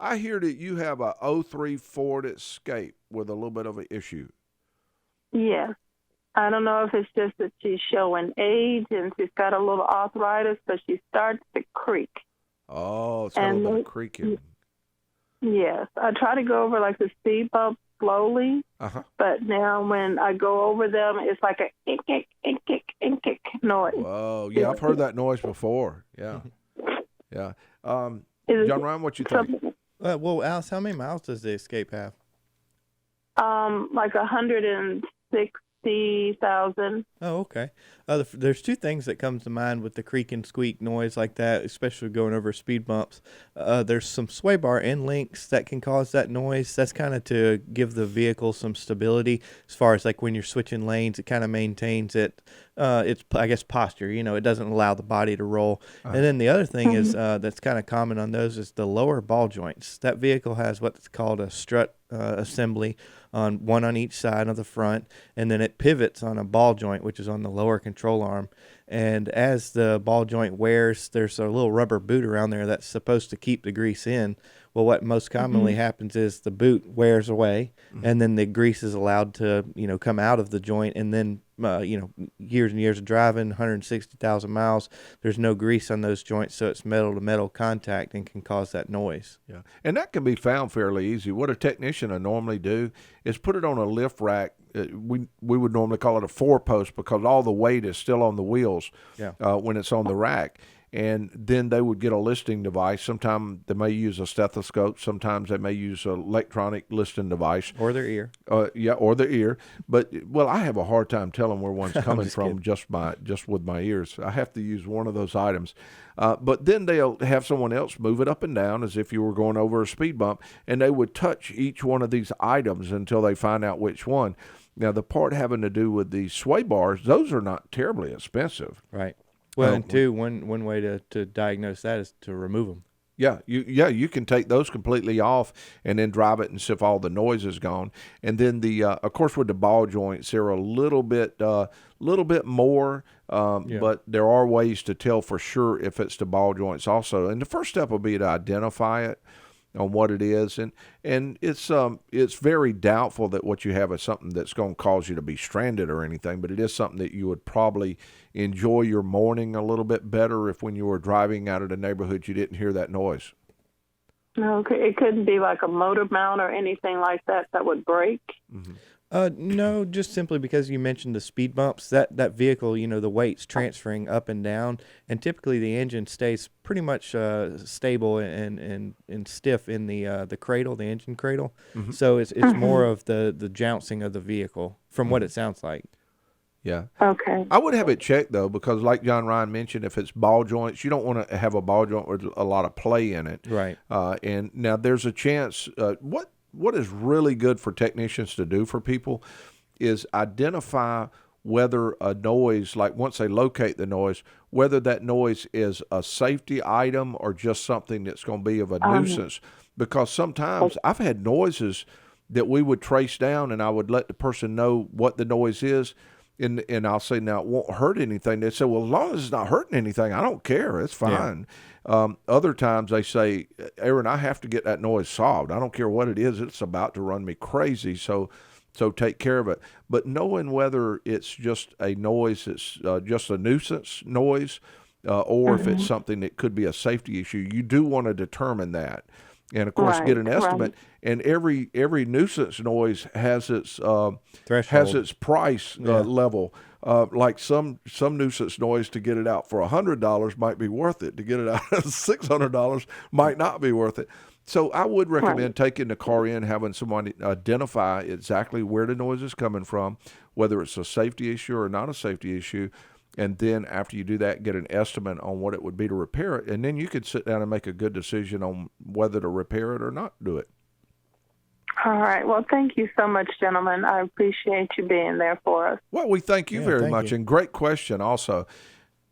I hear that you have a '03 Ford Escape with a little bit of an issue. Yes. I don't know if it's just that she's showing age and she's got a little arthritis, but she starts to creak. Oh, it's got a little bit of And creaking. yes, I try to go over like the speed bump slowly, Uh-huh. but now when I go over them, it's like a ink noise. Whoa. Yeah, I've heard that noise before. Yeah. Yeah. Um, Is John Ryan, what you think? something Well, Alice, how many miles does the Escape have? like 160,000. Oh, okay. There's two things that comes to mind with the creak and squeak noise like that, especially going over speed bumps. There's some sway bar end links that can cause that noise. That's kind of to give the vehicle some stability as far as like when you're switching lanes, it kind of maintains its, I guess, posture. It doesn't allow the body to roll. And then the other thing is that's kind of common on those is the lower ball joints. That vehicle has what's called a strut assembly on one on each side of the front, and then it pivots on a ball joint, which is on the lower control arm. And as the ball joint wears, there's a little rubber boot around there that's supposed to keep the grease in. Well, what most commonly happens is the boot wears away, and then the grease is allowed to, come out of the joint, and then, years and years of driving, 160,000 miles, there's no grease on those joints, so it's metal to metal contact and can cause that noise. Yeah, and that can be found fairly easy. What a technician would normally do is put it on a lift rack. We would normally call it a four post because all the weight is still on the wheels Yeah. when it's on the rack. And then they would get a listing device. Sometimes they may use a stethoscope. Sometimes they may use an electronic listing device. Or their ear. Yeah, or the ear. But well, I have a hard time telling where one's coming just from kidding. just with my ears. I have to use one of those items. But then they'll have someone else move it up and down as if you were going over a speed bump, and they would touch each one of these items until they find out which one. Now, the part having to do with the sway bars, those are not terribly expensive. Right. Well, Oh, and two, one way to diagnose that is to remove them. Yeah, you can take those completely off and then drive it and see if all the noise is gone. And then of course with the ball joints, they're a little bit more, Yeah. but there are ways to tell for sure if it's the ball joints also. And the first step will be to identify it on what it is, and it's very doubtful that what you have is something that's going to cause you to be stranded or anything, but it is something that you would probably enjoy your morning a little bit better if when you were driving out of the neighborhood you didn't hear that noise. Okay, it couldn't be like a motor mount or anything like that that would break. No, just simply because you mentioned the speed bumps. That vehicle, the weight's transferring up and down, and typically the engine stays pretty much stable and stiff in the cradle, the engine cradle. So it's more of the jouncing of the vehicle, from what it sounds like. Yeah. Okay. I would have it checked though, because like John Ryan mentioned, if it's ball joints, you don't want to have a ball joint with a lot of play in it. Right. And now there's a chance. What is really good for technicians to do for people is identify whether a noise, like once they locate the noise, whether that noise is a safety item or just something that's going to be of a nuisance. Because sometimes I've had noises that we would trace down, and I would let the person know what the noise is. And I'll say, now, it won't hurt anything. They say, well, as long as it's not hurting anything, I don't care. It's fine. Other times they say, Aaron, I have to get that noise solved. I don't care what it is. It's about to run me crazy. So take care of it. But knowing whether it's just a noise that's just a nuisance noise or if it's something that could be a safety issue, you do want to determine that. And of course, get an estimate. Right. And every nuisance noise has its Threshold. price Yeah. level. Like some nuisance noise, to get it out for $100 might be worth it. To get it out at $600 might not be worth it. So I would recommend taking the car in, having someone identify exactly where the noise is coming from, whether it's a safety issue or not a safety issue. And then after you do that, get an estimate on what it would be to repair it. And then you could sit down and make a good decision on whether to repair it or not do it. All right. Well, thank you so much, gentlemen. I appreciate you being there for us. Well, we thank you Yeah, very thank much. you. And great question also.